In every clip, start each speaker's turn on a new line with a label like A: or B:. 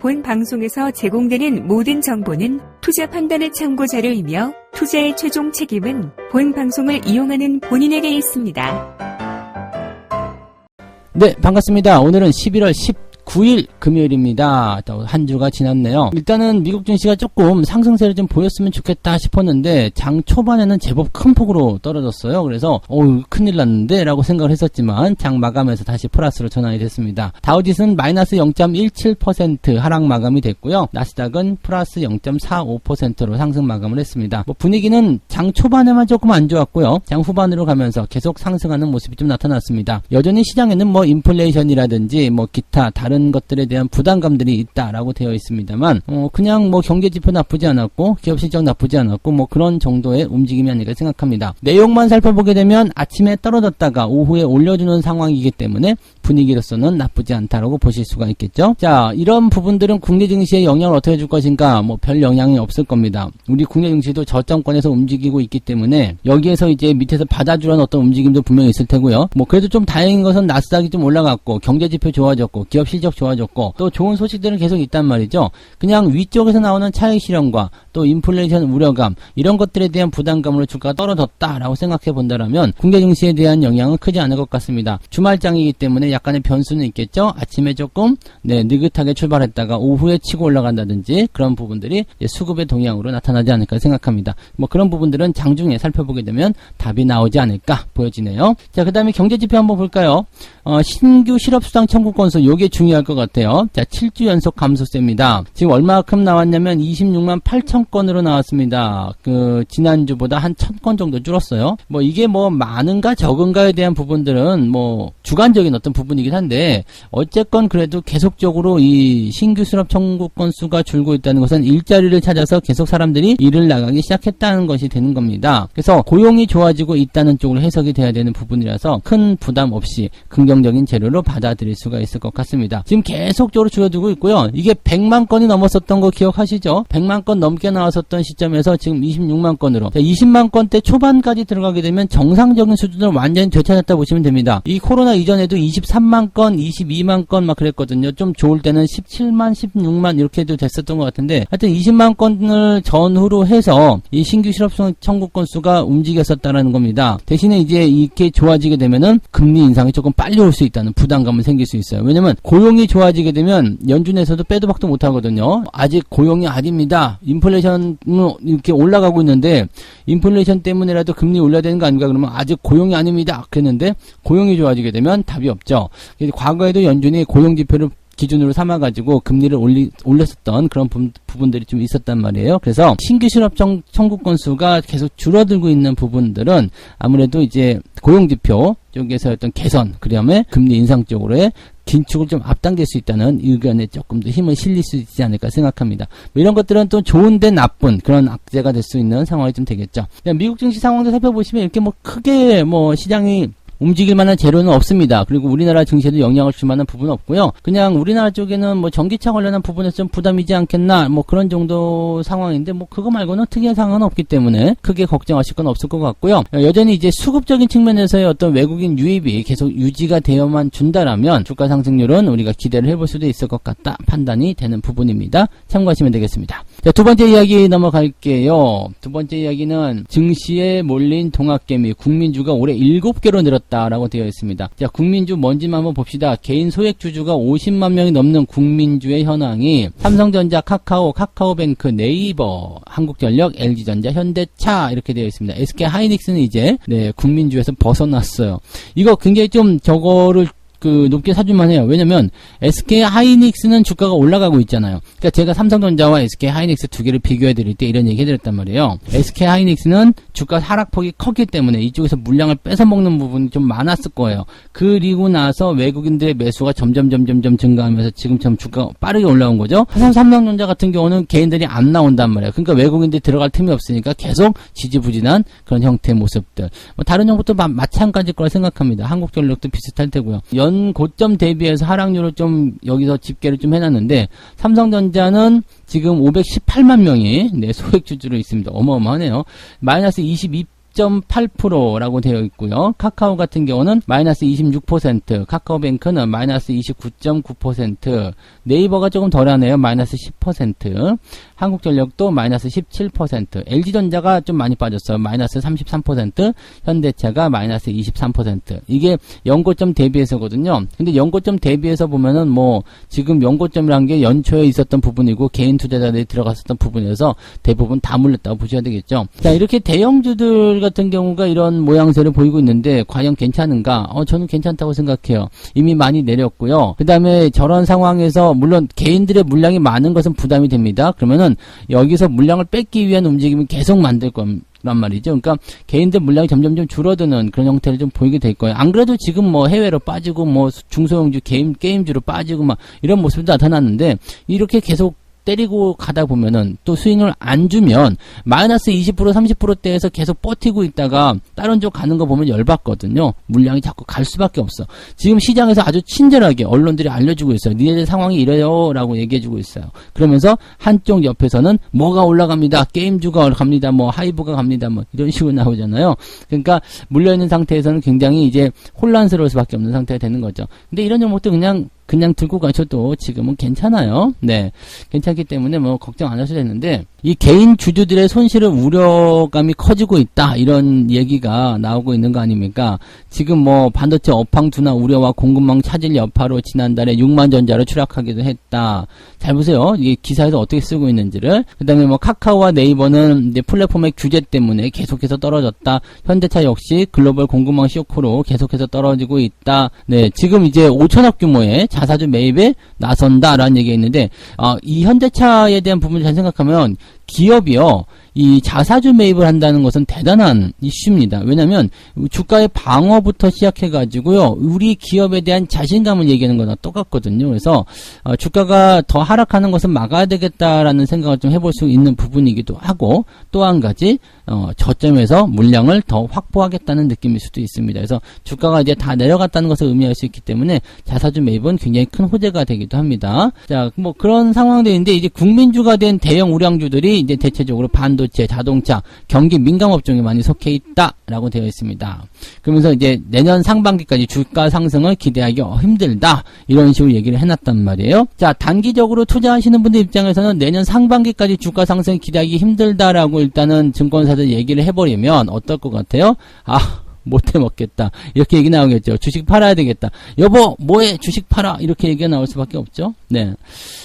A: 본 방송에서 제공되는 모든 정보는 투자 판단의 참고 자료이며 투자의 최종 책임은 본 방송을 이용하는 본인에게 있습니다.
B: 네, 반갑습니다. 오늘은 11월 19일 금요일입니다. 한 주가 지났네요. 일단은 미국 증시가 조금 상승세를 좀 보였으면 좋겠다 싶었는데 장 초반에는 제법 큰 폭으로 떨어졌어요. 그래서 큰일 났는데 라고 생각을 했었지만 장 마감에서 다시 플러스로 전환이 됐습니다. 다우지수는 마이너스 0.17% 하락 마감이 됐고요. 나스닥은 플러스 0.45%로 상승 마감을 했습니다. 분위기는 장 초반에만 조금 안 좋았고요. 장 후반으로 가면서 계속 상승하는 모습이 좀 나타났습니다. 여전히 시장에는 인플레이션이라든지 기타 다른 것들에 대한 부담감들이 있다라고 되어 있습니다만 그냥 경제 지표 나쁘지 않았고 기업 실적 나쁘지 않았고 그런 정도의 움직임이 아닐까 생각합니다. 내용만 살펴보게 되면 아침에 떨어졌다가 오후에 올려주는 상황이기 때문에 분위기로서는 나쁘지 않다라고 보실 수가 있겠죠. 자, 이런 부분들은 국내 증시에 영향을 어떻게 줄 것인가? 별 영향이 없을 겁니다. 우리 국내 증시도 저점권에서 움직이고 있기 때문에 여기에서 이제 밑에서 받아주는 어떤 움직임도 분명히 있을 테고요. 그래도 좀 다행인 것은 나스닥이 좀 올라갔고 경제 지표 좋아졌고 기업 실적 좋아졌고 또 좋은 소식들은 계속 있단 말이죠. 그냥 위쪽에서 나오는 차익 실현과 또 인플레이션 우려감 이런 것들에 대한 부담감으로 주가가 떨어졌다라고 생각해 본다라면 국내 증시에 대한 영향은 크지 않을 것 같습니다. 주말장이기 때문에 약간의 변수는 있겠죠. 아침에 조금 느긋하게 출발했다가 오후에 치고 올라간다든지 그런 부분들이 수급의 동향으로 나타나지 않을까 생각합니다. 그런 부분들은 장중에 살펴보게 되면 답이 나오지 않을까 보여지네요. 자, 그 다음에 경제지표 한번 볼까요? 신규 실업수당 청구 건수 요게 중요할 것 같아요. 자, 7주 연속 감소세입니다. 지금 얼마큼 나왔냐면 26만 8천 건으로 나왔습니다. 지난주보다 한 1000건 정도 줄었어요. 이게 많은가 적은가에 대한 부분들은 주관적인 어떤 부분이긴 한데 어쨌건 그래도 계속적으로 이 신규 실업 청구 건수가 줄고 있다는 것은 일자리를 찾아서 계속 사람들이 일을 나가기 시작했다는 것이 되는 겁니다. 그래서 고용이 좋아지고 있다는 쪽으로 해석이 돼야 되는 부분이라서 큰 부담 없이 긍정적인 재료로 받아들일 수가 있을 것 같습니다. 지금 계속적으로 줄어들고 있고요. 이게 100만 건이 넘었었던 거 기억하시죠? 100만 건 넘게 나왔었던 시점에서 지금 26만 건으로 20만 건대 초반까지 들어가게 되면 정상적인 수준을 완전히 되찾았다 보시면 됩니다. 이 코로나 이전에도 23만 건, 22만 건 그랬거든요. 좀 좋을 때는 17만, 16만 이렇게도 됐었던 것 같은데 하여튼 20만 건을 전후로 해서 이 신규 실업 청구 건수가 움직였었다는 겁니다. 대신에 이제 이렇게 좋아지게 되면은 금리 인상이 조금 빨리 올 수 있다는 부담감은 생길 수 있어요. 왜냐면 고용이 좋아지게 되면 연준에서도 빼도 박도 못 하거든요. 아직 고용이 아닙니다. 인플레이션은 이렇게 올라가고 있는데 인플레이션 때문에라도 금리 올려야 되는 거 아닌가 그러면 아직 고용이 아닙니다. 그랬는데 고용이 좋아지게 되면 답이 없죠. 과거에도 연준이 고용 지표를 기준으로 삼아가지고 금리를 올렸었던 그런 부분들이 좀 있었단 말이에요. 그래서 신규 실업 청구 건수가 계속 줄어들고 있는 부분들은 아무래도 이제 고용지표 쪽에서 어떤 개선, 그다음에 금리 인상 쪽으로의 긴축을 좀 앞당길 수 있다는 의견에 조금 더 힘을 실릴 수 있지 않을까 생각합니다. 이런 것들은 또 좋은데 나쁜 그런 악재가 될 수 있는 상황이 좀 되겠죠. 미국 증시 상황도 살펴보시면 이렇게 크게 시장이 움직일 만한 재료는 없습니다. 그리고 우리나라 증시에도 영향을 줄 만한 부분은 없고요. 그냥 우리나라 쪽에는 전기차 관련한 부분에서 좀 부담이지 않겠나 그런 정도 상황인데 그거 말고는 특이한 상황은 없기 때문에 크게 걱정하실 건 없을 것 같고요. 여전히 이제 수급적인 측면에서의 어떤 외국인 유입이 계속 유지가 되어만 준다라면 주가 상승률은 우리가 기대를 해볼 수도 있을 것 같다 판단이 되는 부분입니다. 참고하시면 되겠습니다. 자, 두 번째 이야기 넘어갈게요. 두 번째 이야기는 증시에 몰린 동학개미 국민주가 올해 7개로 늘었다라고 되어 있습니다. 자, 국민주 뭔지만 한번 봅시다. 개인 소액주주가 50만 명이 넘는 국민주의 현황이 삼성전자, 카카오, 카카오뱅크, 네이버, 한국전력, LG전자, 현대차 이렇게 되어 있습니다. SK하이닉스는 이제 국민주에서 벗어났어요. 이거 굉장히 좀 저거를 높게 사줄만 해요. 왜냐면 SK하이닉스는 주가가 올라가고 있잖아요. 그러니까 제가 삼성전자와 SK하이닉스 두 개를 비교해 드릴 때 이런 얘기 해드렸단 말이에요. SK하이닉스는 주가 하락폭이 컸기 때문에 이쪽에서 물량을 뺏어 먹는 부분이 좀 많았을 거예요. 그리고 나서 외국인들의 매수가 점점 증가하면서 지금처럼 주가가 빠르게 올라온 거죠. 삼성전자 같은 경우는 개인들이 안 나온단 말이에요. 그러니까 외국인들이 들어갈 틈이 없으니까 계속 지지부진한 그런 형태의 모습들. 다른 정부도 마찬가지일 거라 생각합니다. 한국전력도 비슷할 테고요. 전 고점 대비해서 하락률을 좀 여기서 집계를 좀 해놨는데 삼성전자는 지금 518만 명이 소액주주로 있습니다. 어마어마하네요. 마이너스 22 10.8%라고 되어 있고요. 카카오 같은 경우는 마이너스 26%, 카카오뱅크는 마이너스 29.9%, 네이버가 조금 덜하네요. 마이너스 10%, 한국전력도 마이너스 17%, LG전자가 좀 많이 빠졌어요. 마이너스 33%, 현대차가 마이너스 23%. 이게 연고점 대비해서거든요. 근데 연고점 대비해서 보면은 뭐 지금 연고점이란 게 연초에 있었던 부분이고 개인 투자자들이 들어갔었던 부분이어서 대부분 다 물렸다고 보셔야 되겠죠. 자, 이렇게 대형주들 같은 경우가 이런 모양새를 보이고 있는데 과연 괜찮은가? 저는 괜찮다고 생각해요. 이미 많이 내렸고요. 그 다음에 저런 상황에서 물론 개인들의 물량이 많은 것은 부담이 됩니다. 그러면은 여기서 물량을 뺏기 위한 움직임이 계속 만들 겁니다. 란 말이죠. 그러니까 개인들 물량이 점점 좀 줄어드는 그런 형태를 좀 보이게 될 거예요. 안 그래도 지금 뭐 해외로 빠지고 뭐 중소형주 게임주로 빠지고 막 이런 모습도 나타났는데 이렇게 계속 때리고 가다 보면은 또 스윙을 안 주면 마이너스 20% 30%대에서 계속 버티고 있다가 다른 쪽 가는 거 보면 열받거든요. 물량이 자꾸 갈 수밖에 없어. 지금 시장에서 아주 친절하게 언론들이 알려주고 있어요. 니네들 상황이 이래요 라고 얘기해주고 있어요. 그러면서 한쪽 옆에서는 뭐가 올라갑니다. 게임주가 갑니다. 뭐 하이브가 갑니다. 뭐 이런 식으로 나오잖아요. 그러니까 물려있는 상태에서는 굉장히 이제 혼란스러울 수밖에 없는 상태가 되는 거죠. 근데 이런 종목도 그냥 들고 가셔도 지금은 괜찮아요. 네. 괜찮기 때문에 뭐 걱정 안 하셔도 되는데 이 개인 주주들의 손실을 우려감이 커지고 있다. 이런 얘기가 나오고 있는 거 아닙니까? 지금 뭐 반도체 업황 둔화 우려와 공급망 차질 여파로 지난달에 6만 전자로 추락하기도 했다. 잘 보세요. 이게 기사에서 어떻게 쓰고 있는지를. 그 다음에 뭐 카카오와 네이버는 이제 플랫폼의 규제 때문에 계속해서 떨어졌다. 현대차 역시 글로벌 공급망 쇼크로 계속해서 떨어지고 있다. 네. 지금 이제 5천억 규모의 자사주 매입에 나선다라는 얘기가 있는데 이 현대차에 대한 부분을 잘 생각하면 기업이요. 이 자사주 매입을 한다는 것은 대단한 이슈입니다. 왜냐하면 주가의 방어부터 시작해가지고요. 우리 기업에 대한 자신감을 얘기하는 거랑 똑같거든요. 그래서 주가가 더 하락하는 것은 막아야 되겠다라는 생각을 좀 해볼 수 있는 부분이기도 하고 또 한 가지 저점에서 물량을 더 확보하겠다는 느낌일 수도 있습니다. 그래서 주가가 이제 다 내려갔다는 것을 의미할 수 있기 때문에 자사주 매입은 굉장히 큰 호재가 되기도 합니다. 자, 뭐 그런 상황들인데 이제 국민주가 된 대형 우량주들이 이제 대체적으로 반도체, 자동차, 경기 민감업종에 많이 속해 있다라고 되어 있습니다. 그러면서 이제 내년 상반기까지 주가 상승을 기대하기 힘들다 이런 식으로 얘기를 해놨단 말이에요. 자, 단기적으로 투자하시는 분들 입장에서는 내년 상반기까지 주가 상승을 기대하기 힘들다라고 일단은 증권사들 얘기를 해버리면 어떨 것 같아요? 못해 먹겠다. 이렇게 얘기 나오겠죠. 주식 팔아야 되겠다. 여보, 뭐해? 주식 팔아. 이렇게 얘기가 나올 수밖에 없죠. 네.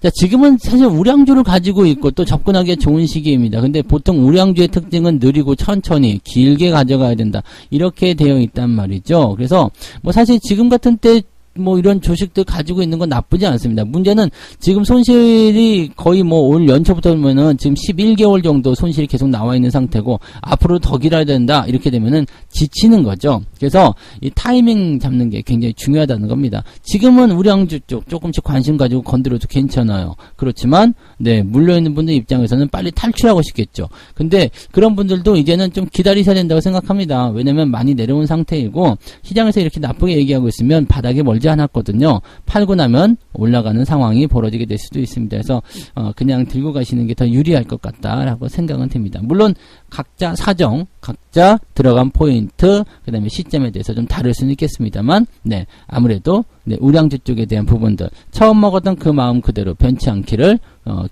B: 자, 지금은 사실 우량주를 가지고 있고 또 접근하기에 좋은 시기입니다. 근데 보통 우량주의 특징은 느리고 천천히, 길게 가져가야 된다. 이렇게 되어 있단 말이죠. 그래서 뭐 사실 지금 같은 때 뭐 이런 주식들 가지고 있는 건 나쁘지 않습니다. 문제는 지금 손실이 거의 뭐 올 연초부터 보면은 지금 11개월 정도 손실이 계속 나와 있는 상태고 앞으로 더 길어야 된다 이렇게 되면은 지치는 거죠. 그래서 이 타이밍 잡는 게 굉장히 중요하다는 겁니다. 지금은 우량주 쪽 조금씩 관심 가지고 건드려도 괜찮아요. 그렇지만 네, 물려있는 분들 입장에서는 빨리 탈출하고 싶겠죠. 근데 그런 분들도 이제는 좀 기다리셔야 된다고 생각합니다. 왜냐면 많이 내려온 상태이고 시장에서 이렇게 나쁘게 얘기하고 있으면 바닥에 멀지 않았거든요. 팔고 나면 올라가는 상황이 벌어지게 될 수도 있습니다. 그래서 그냥 들고 가시는 게 더 유리할 것 같다라고 생각은 됩니다. 물론 각자 사정, 각자 들어간 포인트, 그 다음에 시점에 대해서 좀 다를 수는 있겠습니다만 네, 아무래도 네, 우량주 쪽에 대한 부분들 처음 먹었던 그 마음 그대로 변치 않기를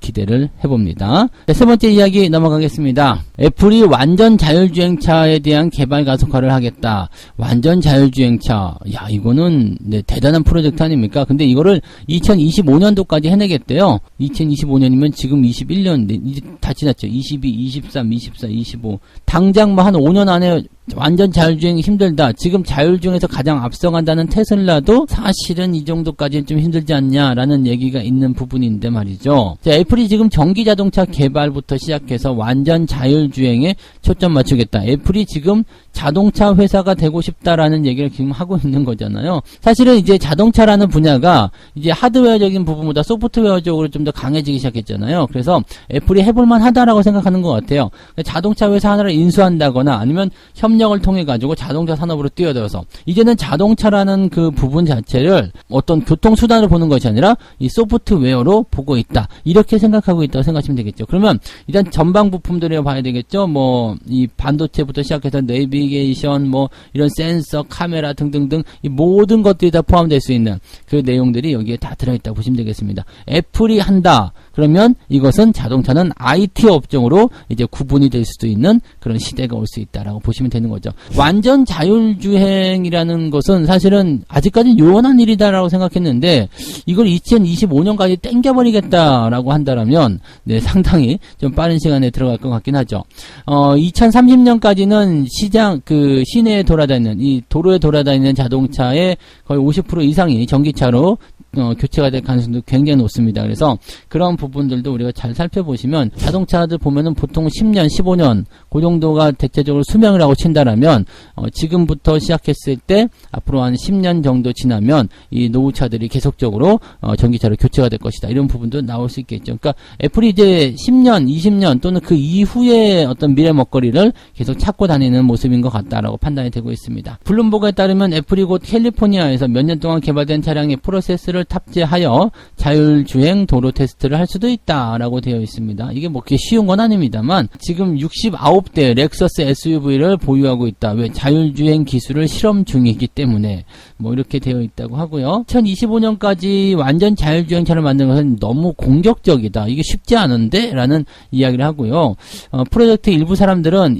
B: 기대를 해봅니다. 네, 세 번째 이야기 넘어가겠습니다. 애플이 완전 자율주행차에 대한 개발 가속화를 하겠다. 완전 자율주행차. 야, 이거는 네, 대단한 프로젝트 아닙니까? 근데 이거를 2025년도까지 해내겠대요. 2025년이면 지금 21년 이제 다 지났죠. 22, 23, 24, 25. 당장 뭐 한 5년 안에 완전 자율주행 힘들다. 지금 자율주행에서 가장 앞서간다는 테슬라도 사실은 이 정도까지는 좀 힘들지 않냐라는 얘기가 있는 부분인데 말이죠. 자, 애플이 지금 전기자동차 개발부터 시작해서 완전 자율주행에 초점 맞추겠다. 애플이 지금 자동차 회사가 되고 싶다라는 얘기를 지금 하고 있는 거잖아요. 사실은 이제 자동차라는 분야가 이제 하드웨어적인 부분보다 소프트웨어적으로 좀 더 강해지기 시작했잖아요. 그래서 애플이 해볼만 하다라고 생각하는 것 같아요. 자동차 회사 하나를 인수한다거나 아니면 협력을 통해 가지고 자동차 산업으로 뛰어들어서 이제는 자동차라는 그 부분 자체를 자동차를 어떤 교통수단으로 보는 것이 아니라 이 소프트웨어로 보고 있다. 이렇게 생각하고 있다고 생각하시면 되겠죠. 그러면 일단 전방 부품들을 봐야 되겠죠. 뭐 이 반도체부터 시작해서 내비게이션, 뭐 이런 센서, 카메라 등등등 이 모든 것들이 다 포함될 수 있는 그 내용들이 여기에 다 들어있다고 보시면 되겠습니다. 애플이 한다. 그러면 이것은 자동차는 IT 업종으로 이제 구분이 될 수도 있는 그런 시대가 올 수 있다라고 보시면 되는 거죠. 완전 자율주행이라는 것은 사실은 아직까지는 요원한 일이다라고 생각했는데 이걸 2025년까지 땡겨버리겠다라고 한다라면 네, 상당히 좀 빠른 시간에 들어갈 것 같긴 하죠. 2030년까지는 시장 그 시내에 돌아다니는 이 도로에 돌아다니는 자동차의 거의 50% 이상이 전기차로 교체가 될 가능성도 굉장히 높습니다. 그래서 그런 부분들도 우리가 잘 살펴보시면 자동차들 보면은 보통 10년, 15년 그 정도가 대체적으로 수명을 하고 친다라면 지금부터 시작했을 때 앞으로 한 10년 정도 지나면 이 노후차들이 계속적으로 전기차로 교체가 될 것이다. 이런 부분도 나올 수 있겠죠. 그러니까 애플이 이제 10년, 20년 또는 그 이후의 어떤 미래 먹거리를 계속 찾고 다니는 모습인 것 같다라고 판단이 되고 있습니다. 블룸버그에 따르면 애플이 곧 캘리포니아에서 몇 년 동안 개발된 차량의 프로세스를 탑재하여 자율주행 도로 테스트를 할 수도 있다라고 되어 있습니다. 이게 뭐 그렇게 쉬운 건 아닙니다만 지금 69대 렉서스 SUV를 보유하고 있다. 왜? 자율주행 기술을 실험 중이기 때문에 뭐 이렇게 되어 있다고 하고요. 2025년까지 완전 자율주행차를 만드는 것은 너무 공격적이다. 이게 쉽지 않은데? 라는 이야기를 하고요. 프로젝트 일부 사람들은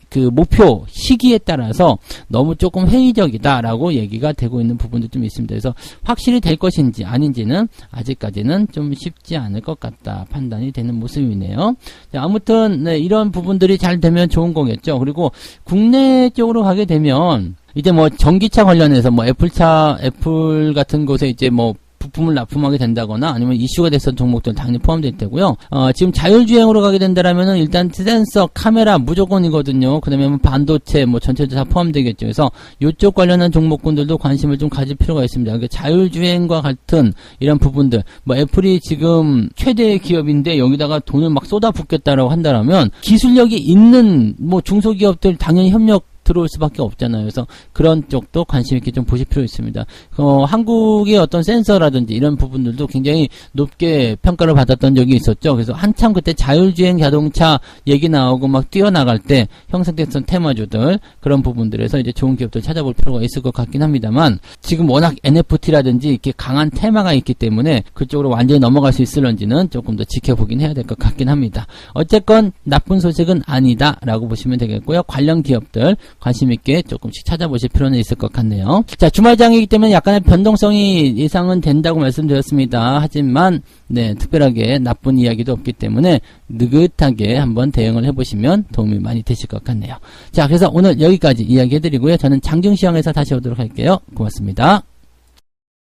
B: 그 목표 시기에 따라서 너무 조금 회의적이다라고 얘기가 되고 있는 부분도 좀 있습니다. 그래서 확실히 될 것인지 아닌지는 아직까지는 좀 쉽지 않을 것 같다 판단이 되는 모습이네요. 자, 아무튼 네, 이런 부분들이 잘 되면 좋은 거겠죠. 그리고 국내 쪽으로 가게 되면 이제 뭐 전기차 관련해서 뭐 애플 같은 곳에 이제 뭐 부품을 납품하게 된다거나 아니면 이슈가 됐던 종목들 당연히 포함될 테고요. 지금 자율주행으로 가게 된다라면은 일단 센서, 카메라 무조건이거든요. 그 다음에 뭐 반도체, 뭐 전체도 다 포함되겠죠. 그래서 이쪽 관련한 종목군들도 관심을 좀 가질 필요가 있습니다. 그러니까 자율주행과 같은 이런 부분들, 뭐 애플이 지금 최대의 기업인데 여기다가 돈을 막 쏟아붓겠다라고 한다라면 기술력이 있는 뭐 중소기업들 당연히 협력 들어올 수밖에 없잖아요. 그래서 그런 쪽도 관심 있게 좀 보실 필요 있습니다. 한국의 어떤 센서라든지 이런 부분들도 굉장히 높게 평가를 받았던 적이 있었죠. 그래서 한참 그때 자율주행 자동차 얘기 나오고 막 뛰어나갈 때 형성됐던 테마주들 그런 부분들에서 이제 좋은 기업들 찾아볼 필요가 있을 것 같긴 합니다만 지금 워낙 NFT라든지 이렇게 강한 테마가 있기 때문에 그쪽으로 완전히 넘어갈 수 있을런지는 조금 더 지켜보긴 해야 될 것 같긴 합니다. 어쨌건 나쁜 소식은 아니다라고 보시면 되겠고요. 관련 기업들 관심 있게 조금씩 찾아보실 필요는 있을 것 같네요. 자, 주말장이기 때문에 약간의 변동성이 예상은 된다고 말씀드렸습니다. 하지만 네, 특별하게 나쁜 이야기도 없기 때문에 느긋하게 한번 대응을 해보시면 도움이 많이 되실 것 같네요. 자, 그래서 오늘 여기까지 이야기 해드리고요. 저는 장중시황에서 다시 오도록 할게요. 고맙습니다.